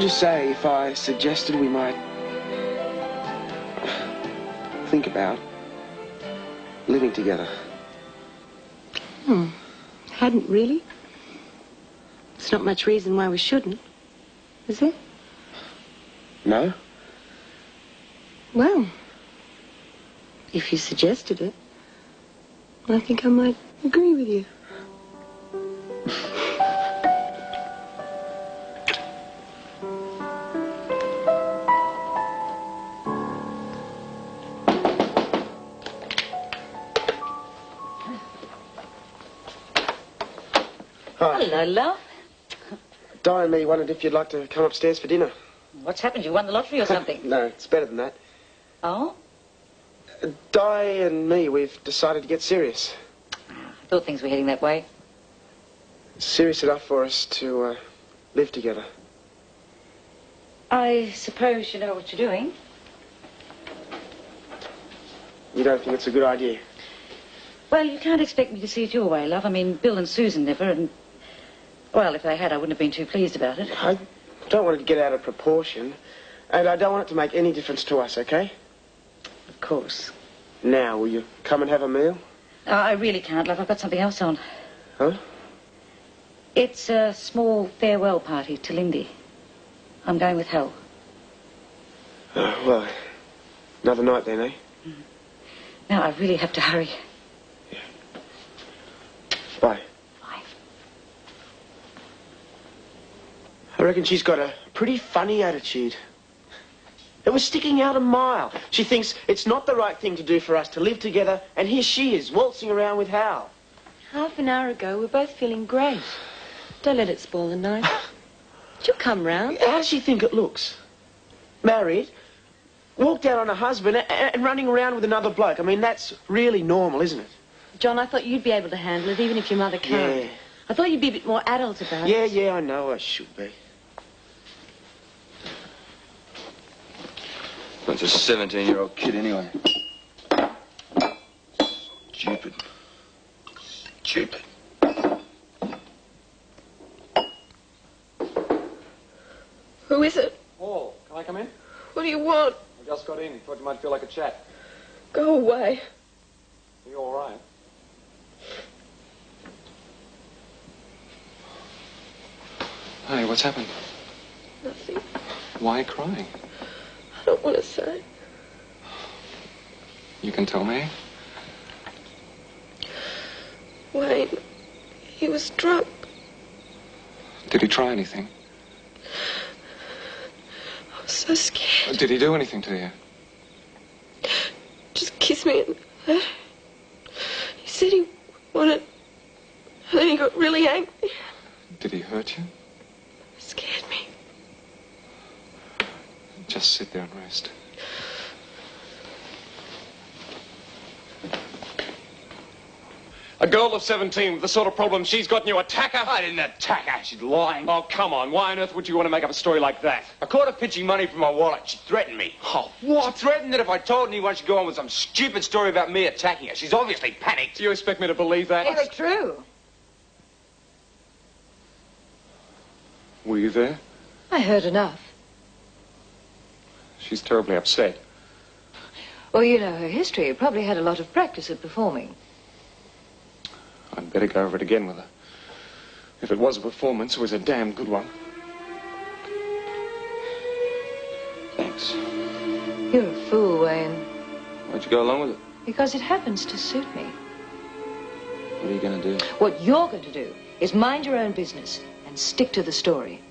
you say if I suggested we might think about living together? Hadn't really. There's not much reason why we shouldn't, is there? No? Well, if you suggested it, I think I might agree with you. Hi. Hello, love. Di and me wondered if you'd like to come upstairs for dinner. What's happened? You won the lottery or something? No, it's better than that. Oh? Di and me, we've decided to get serious. I thought things were heading that way. Serious enough for us to live together. I suppose you know what you're doing. You don't think it's a good idea? Well, you can't expect me to see it your way, love. I mean, Bill and Susan never, and... Well, if they had, I wouldn't have been too pleased about it. I don't want it to get out of proportion, and I don't want it to make any difference to us, okay? Of course. Now, will you come and have a meal? I really can't, love. I've got something else on. Huh? It's a small farewell party to Lindy. I'm going with Hal. Oh, well, another night then, eh? Now, I really have to hurry. Yeah. Bye. Bye. I reckon she's got a pretty funny attitude. It was sticking out a mile. She thinks it's not the right thing to do for us to live together, and here she is, waltzing around with Hal. Half an hour ago, we're both feeling great. Don't let it spoil the night. She'll come round. How does she think it looks? Married, walked out on her husband, and running around with another bloke. I mean, that's really normal, isn't it? John, I thought you'd be able to handle it, even if your mother can't. Yeah. I thought you'd be a bit more adult about it. Yeah, I know I should be. Bunch of 17-year-old kid anyway. Stupid. Stupid. Who is it? Paul, can I come in? What do you want? I just got in. Thought you might feel like a chat. Go away. Are you all right? Hey, what's happened? Nothing. Why crying? I don't want to say. You can tell me. Wayne, he was drunk. Did he try anything? I was so scared. Did he do anything to you? Just kiss me and... He said he wanted... And then he got really angry. Did he hurt you? Scared me. Just sit there and rest. A girl of 17 with the sort of problem she's got and you attack her? I didn't attack her. She's lying. Oh, come on. Why on earth would you want to make up a story like that? I caught her pitching money from my wallet. She threatened me. Oh, what? She threatened that if I told anyone she'd go on with some stupid story about me attacking her. She's obviously panicked. Do you expect me to believe that? Is it true? Were you there? I heard enough. She's terribly upset. Well, you know her history. You probably had a lot of practice at performing. I'd better go over it again with her. If it was a performance, it was a damn good one. Thanks. You're a fool, Wayne. Why'd you go along with it? Because it happens to suit me. What are you going to do? What you're going to do is mind your own business and stick to the story.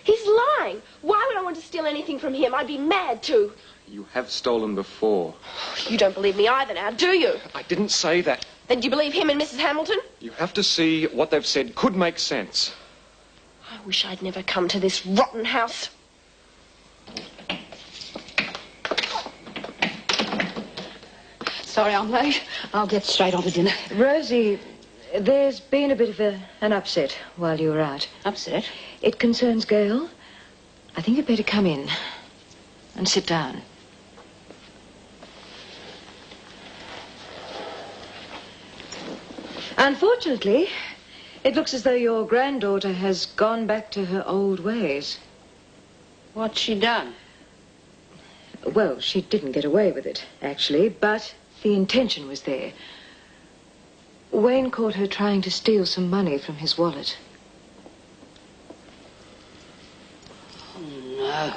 He's lying. Why would I want to steal anything from him? I'd be mad to. You have stolen before. You don't believe me either now, do you? I didn't say that. Then do you believe him and Mrs. Hamilton? You have to see what they've said could make sense. I wish I'd never come to this rotten house. Sorry I'm late. I'll get straight on to dinner. Rosie, there's been a bit of an upset while you were out. Upset? It concerns Gail. I think you'd better come in and sit down. Unfortunately, It looks as though your granddaughter has gone back to her old ways. What's she done? Well, she didn't get away with it, actually, but the intention was there. Wayne caught her trying to steal some money from his wallet. Oh, no.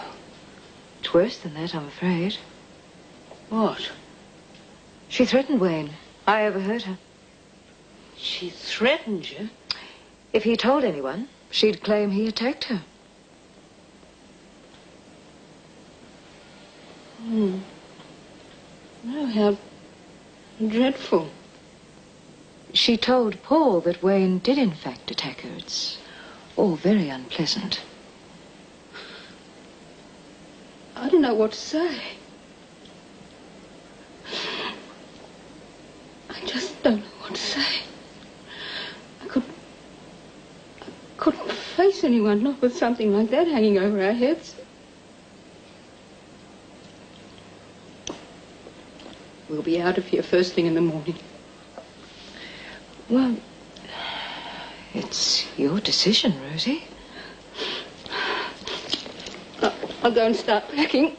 It's worse than that, I'm afraid. What? She threatened Wayne. I overheard her. She threatened you? If he told anyone, she'd claim he attacked her. Oh, how dreadful. She told Paul that Wayne did in fact attack her. It's all very unpleasant. I don't know what to say. I just don't know what to say. I couldn't face anyone, not with something like that hanging over our heads. We'll be out of here first thing in the morning. Well, it's your decision, Rosie. I'll go and start packing.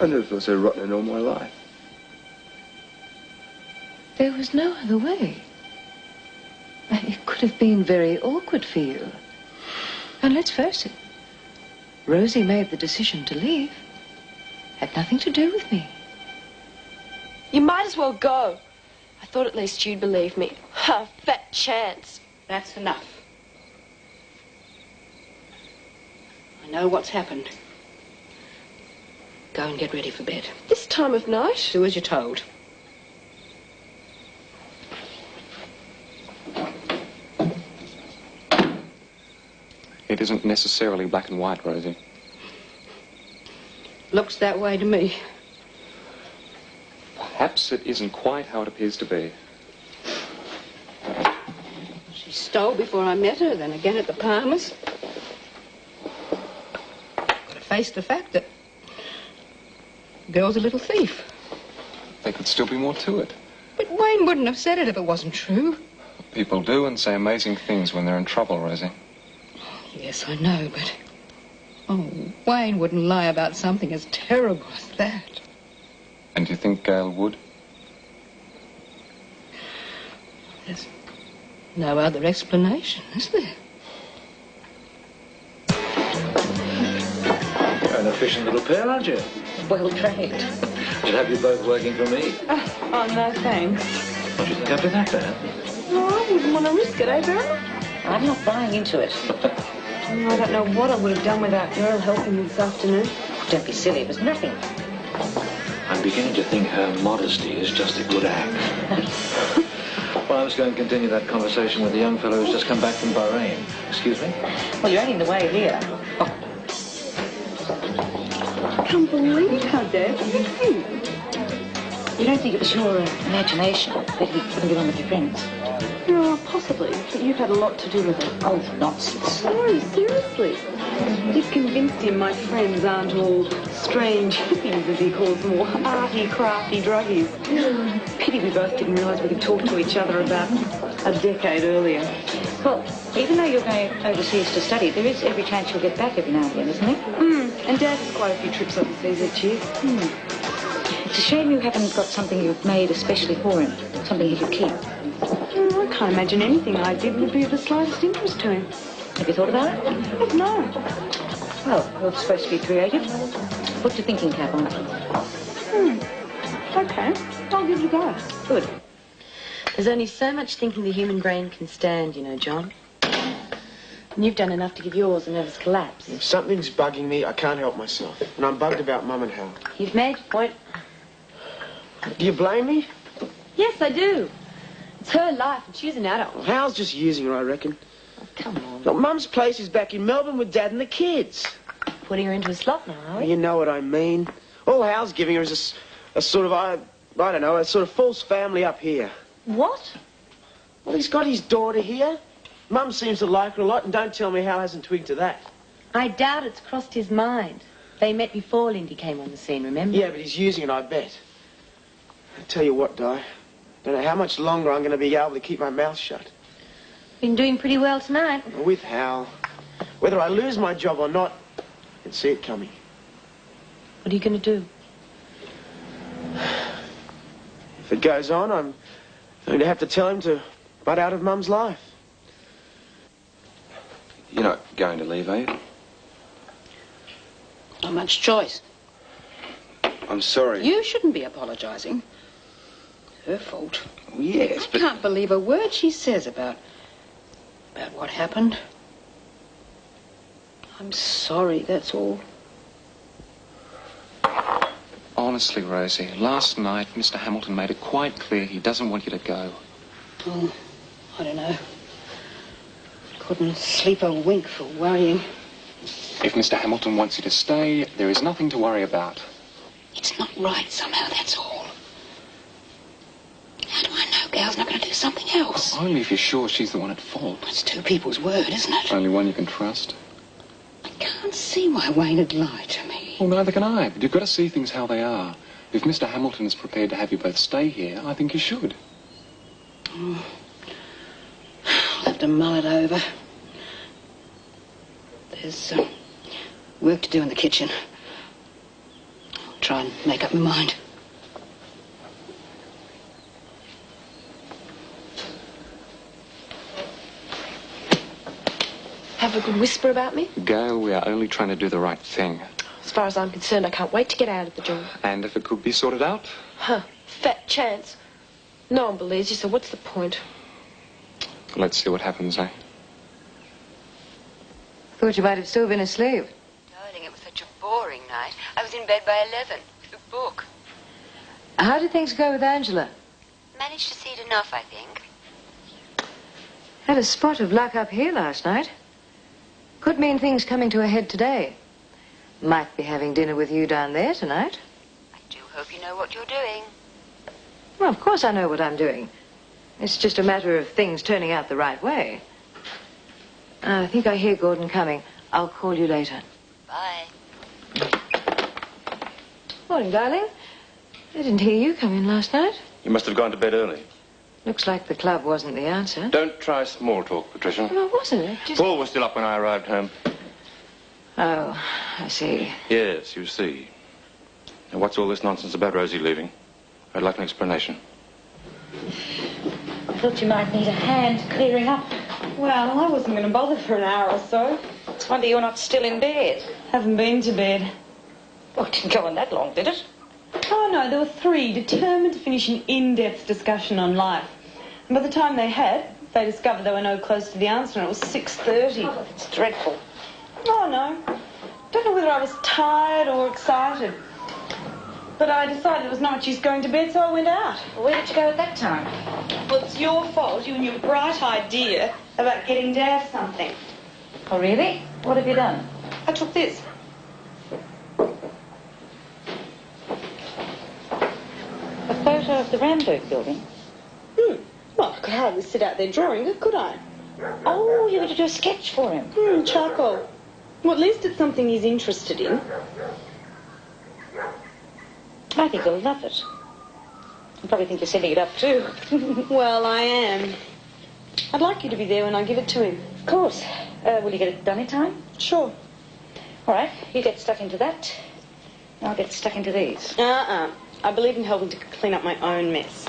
I never felt so rotten in all my life. There was no other way. It could have been very awkward for you. And let's face it, Rosie made the decision to leave. Had nothing to do with me. You might as well go. I thought at least you'd believe me. Ha, fat chance. That's enough. I know what's happened. Go and get ready for bed. This time of night? Do as you're told. It isn't necessarily black and white, Rosie. Looks that way to me. Perhaps it isn't quite how it appears to be. She stole before I met her, then again at the Palmers. Gotta face the fact that the girl's a little thief. There could still be more to it. But Wayne wouldn't have said it if it wasn't true. People do and say amazing things when they're in trouble, Rosie. Yes, I know, but... Oh, Wayne wouldn't lie about something as terrible as that. And do you think Gail would? There's no other explanation, is there? You're an efficient little pair, aren't you? Well trained. Should have you both working for me. Oh, no thanks. What do you think I'd do that, Dan? No, I wouldn't want to risk it, eh, Beryl? I'm not buying into it. I don't know what I would have done without Beryl helping me this afternoon. Don't be silly, it was nothing. I'm beginning to think her modesty is just a good act. Well, I was going to continue that conversation with the young fellow who's just come back from Bahrain. Excuse me? Well, you're only in the way here. I can't believe how Dad hit you. You don't think it was your imagination that he couldn't get on with your friends? No, possibly, but you've had a lot to do with it. Oh, nonsense. No, seriously. You've convinced him my friends aren't all strange hippies, as he calls them, or arty, crafty druggies. Pity we both didn't realise we could talk to each other about a decade earlier. Well, even though you're going overseas to study, there is every chance you'll get back every now and then, isn't there? And Dad has quite a few trips overseas each year. It's a shame you haven't got something you've made especially for him, something he could keep. I can't imagine anything I did would be of the slightest interest to him. Have you thought about it? No. Well, you're supposed to be creative. Put your thinking cap on. Okay, I'll give it a go. Good. There's only so much thinking the human brain can stand, you know, John. And you've done enough to give yours a nervous collapse. If something's bugging me, I can't help myself. And I'm bugged about Mum and Hal. You've made your point. Do you blame me? Yes, I do. It's her life, and she's an adult. Hal's just using her, I reckon. Oh, come on. Look, Mum's place is back in Melbourne with Dad and the kids. Putting her into a slot now, are we? You know what I mean. All Hal's giving her is a sort of, I don't know, a sort of false family up here. What? Well, he's got his daughter here. Mum seems to like her a lot, and don't tell me Hal hasn't twigged to that. I doubt it's crossed his mind. They met before Lindy came on the scene, remember? Yeah, but he's using it, I bet. I tell you what, Di. I don't know how much longer I'm going to be able to keep my mouth shut. Been doing pretty well tonight. With Hal. Whether I lose my job or not, I can see it coming. What are you going to do? If it goes on, I'm going to have to tell him to butt out of Mum's life. You're not going to leave, are you? Not much choice. I'm sorry. You shouldn't be apologising. Her fault. Oh, yes, but... I can't believe a word she says about what happened. I'm sorry, that's all. Honestly, Rosie, last night Mr. Hamilton made it quite clear he doesn't want you to go. Oh, I don't know. Couldn't sleep a wink for worrying. If Mr. Hamilton wants you to stay, there is nothing to worry about. It's not right somehow, that's all. How do I know Gal's not going to do something else? Only if you're sure she's the one at fault. It's two people's word, isn't it? Only one you can trust. I can't see why Wayne would lie to me. Well, neither can I, but you've got to see things how they are. If Mr. Hamilton is prepared to have you both stay here, I think you should. Oh. I'll have to mull it over. There's work to do in the kitchen. I'll try and make up my mind. Have a good whisper about me? Gail, we are only trying to do the right thing. As far as I'm concerned, I can't wait to get out of the job. And if it could be sorted out? Huh. Fat chance. No one believes you, so what's the point? Let's see what happens, eh? Thought you might have still been asleep. Darling, it was such a boring night. I was in bed by 11 with a book. How did things go with Angela? Managed to see it enough, I think. Had a spot of luck up here last night. Could mean things coming to a head today. Might be having dinner with you down there tonight. I do hope you know what you're doing. Well, of course I know what I'm doing. It's just a matter of things turning out the right way. I think I hear Gordon coming. I'll call you later. Bye. Morning, darling. I didn't hear you come in last night. You must have gone to bed early. Looks like the club wasn't the answer. Don't try small talk, Patricia. Well, wasn't it? Just... Paul was still up when I arrived home. Oh, I see. Yes, you see. Now, what's all this nonsense about Rosie leaving? I'd like an explanation. I thought you might need a hand clearing up. Well, I wasn't going to bother for an hour or so. It's wonder you're not still in bed. Haven't been to bed. Well, it didn't go on that long, did it? Oh, no, there were three determined to finish an in-depth discussion on life. And by the time they had, they discovered they were no close to the answer, and it was 6:30. Oh, it's dreadful. Oh, no. Don't know whether I was tired or excited. But I decided it was not much use going to bed, so I went out. Well, where did you go at that time? Well, it's your fault, you and your bright idea about getting Dad something. Oh, really? What have you done? I took this. A photo of the Ramberg building? Well, I could hardly sit out there drawing it, could I? Oh, you were to do a sketch for him. Charcoal. Well, at least it's something he's interested in. I think he'll love it. He'll probably think you're setting it up, too. Well, I am. I'd like you to be there when I give it to him. Of course. Will you get it done in time? Sure. All right, you get stuck into that. I'll get stuck into these. I believe in helping to clean up my own mess.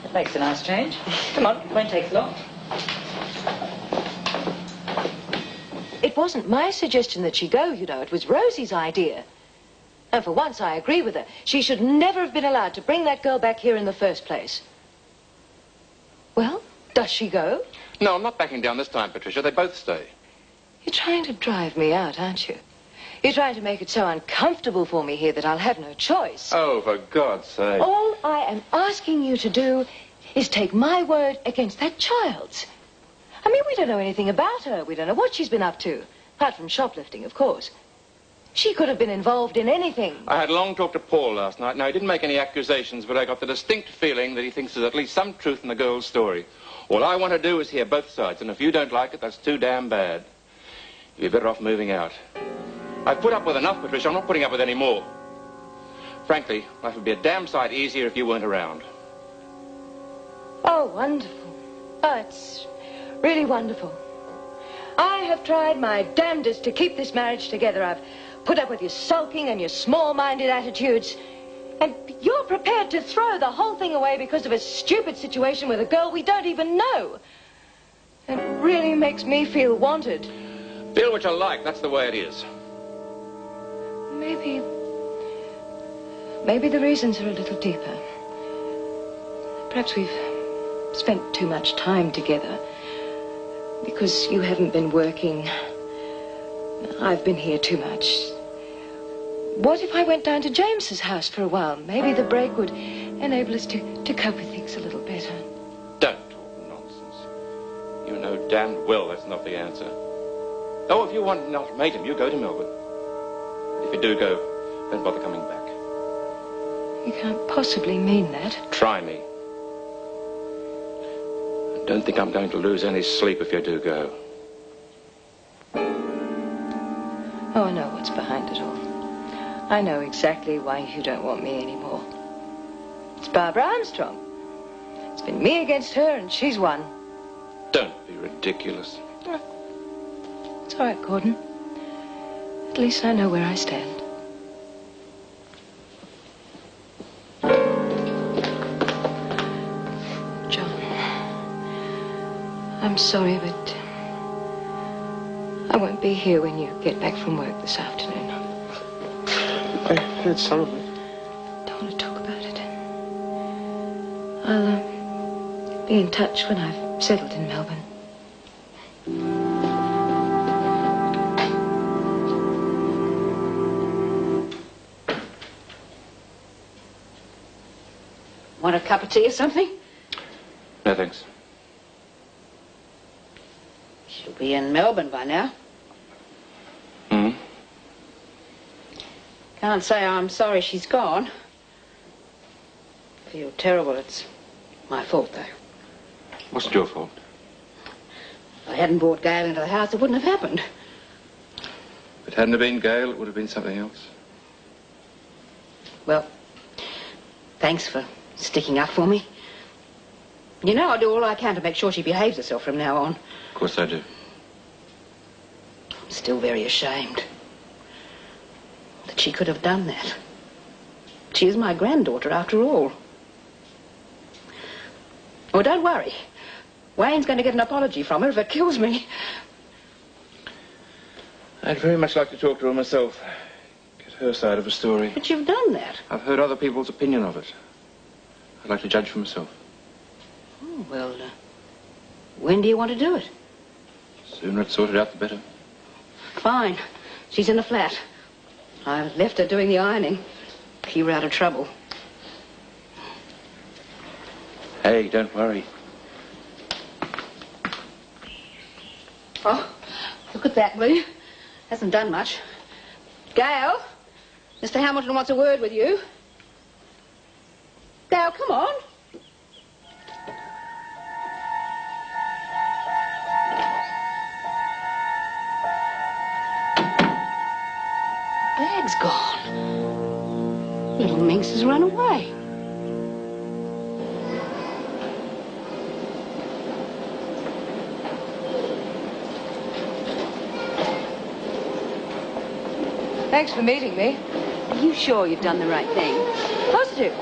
That makes a nice change. Come on, it won't take long. It wasn't my suggestion that she go, you know. It was Rosie's idea. And for once, I agree with her. She should never have been allowed to bring that girl back here in the first place. Well, does she go? No, I'm not backing down this time, Patricia. They both stay. You're trying to drive me out, aren't you? You're trying to make it so uncomfortable for me here that I'll have no choice. Oh, for God's sake. All I am asking you to do is take my word against that child's. I mean, we don't know anything about her. We don't know what she's been up to. Apart from shoplifting, of course. She could have been involved in anything. I had a long talk to Paul last night. Now, he didn't make any accusations, but I got the distinct feeling that he thinks there's at least some truth in the girl's story. All I want to do is hear both sides, and if you don't like it, that's too damn bad. You'd be better off moving out. I've put up with enough, Patricia. I'm not putting up with any more. Frankly, life would be a damn sight easier if you weren't around. Oh, wonderful. Oh, it's really wonderful. I have tried my damnedest to keep this marriage together. I've put up with your sulking and your small-minded attitudes. And you're prepared to throw the whole thing away because of a stupid situation with a girl we don't even know. It really makes me feel wanted. Feel what you like, that's the way it is. Maybe the reasons are a little deeper. Perhaps we've spent too much time together. Because you haven't been working. I've been here too much. What if I went down to James's house for a while? Maybe the break would enable us to cope with things a little better. Don't talk nonsense. You know damn well that's not the answer. Oh, if you want an ultimatum, you go to Melbourne. But if you do go, don't bother coming back. You can't possibly mean that. Try me. I don't think I'm going to lose any sleep if you do go. Oh, I know what's behind it all. I know exactly why you don't want me anymore. It's Barbara Armstrong. It's been me against her, and she's won. Don't be ridiculous. It's all right, Gordon. At least I know where I stand. John, I'm sorry, but I won't be here when you get back from work this afternoon. I heard some of it. Don't want to talk about it. I'll be in touch when I've settled in Melbourne. Want a cup of tea or something? No, thanks. She'll be in Melbourne by now. Can't say I'm sorry she's gone. Feel terrible. It's my fault, though. What's your fault? If I hadn't brought Gail into the house, it wouldn't have happened. If it hadn't have been Gail, it would have been something else. Well, thanks for sticking up for me. You know I'll do all I can to make sure she behaves herself from now on. Of course I do. I'm still very ashamed that she could have done that. She is my granddaughter, after all. Oh, don't worry. Wayne's going to get an apology from her if it kills me. I'd very much like to talk to her myself. Get her side of the story. But you've done that. I've heard other people's opinion of it. I'd like to judge for myself. Oh, well, when do you want to do it? Sooner it's sorted out, the better. Fine. She's in the flat. I've left her doing the ironing. Keep her out of trouble. Hey, don't worry. Oh, look at that, will you? Hasn't done much. Gail, Mr. Hamilton wants a word with you. Gail, come on. Bag's gone. Little minx has run away. Thanks for meeting me. Are you sure you've done the right thing? Positive.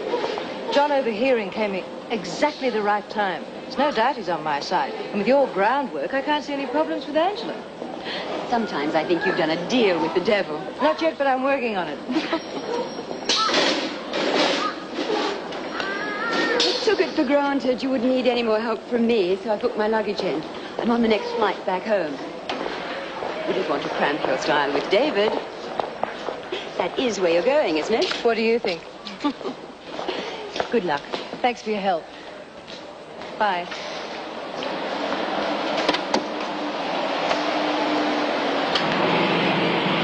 John overhearing came at exactly the right time. There's no doubt he's on my side. And with your groundwork, I can't see any problems with Angela. Sometimes I think you've done a deal with the devil. Not yet, but I'm working on it. I took it for granted you wouldn't need any more help from me, so I booked my luggage in. I'm on the next flight back home. You just want to cramp your style with David. That is where you're going, isn't it? What do you think? Good luck. Thanks for your help. Bye.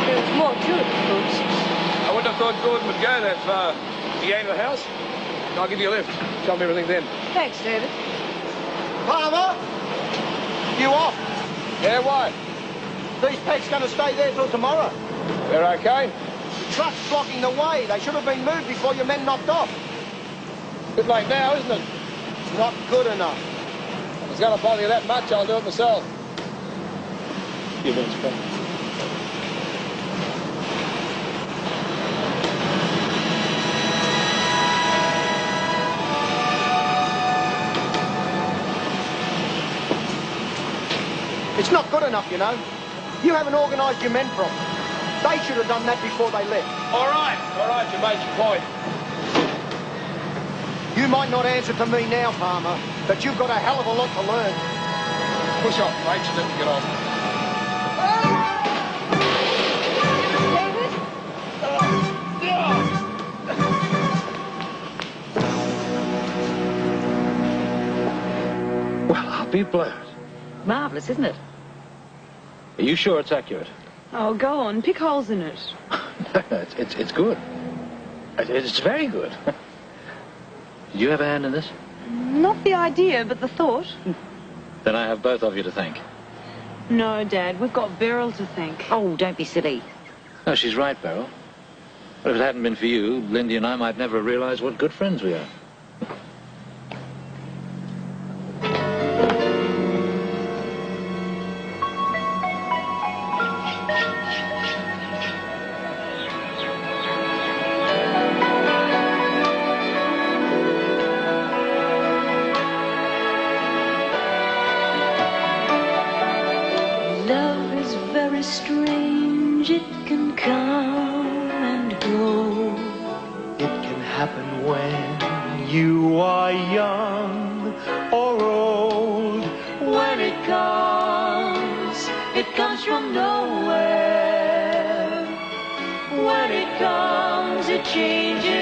There's more to it, of course. I wouldn't have thought Gordon would go that far. You going to the house? I'll give you a lift. Tell me everything then. Thanks, David. Farmer, you off? Yeah, why? These packs going to stay there till tomorrow. They're okay? trucks blocking the way. They should have been moved before your men knocked off. Bit late now, isn't it? Not good enough. If it's going to bother you that much, I'll do it myself. Few minutes, Ben. It's not good enough, you know. You haven't organised your men properly. They should have done that before they left. All right, you made your point. You might not answer to me now, Palmer, but you've got a hell of a lot to learn. Push off, mate, and let me get on. Well, I'll be blowed. Marvellous, isn't it? Are you sure it's accurate? Oh, go on, pick holes in it. It's good. It's very good. Did you have a hand in this? Not the idea, but the thought. Then I have both of you to thank. No, Dad, we've got Beryl to thank. Oh, don't be silly. No, she's right, Beryl. But if it hadn't been for you, Lindy and I might never have realised what good friends we are. Love is very strange, it can come and go. It can happen when you are young or old. When it comes from nowhere. When it comes, it changes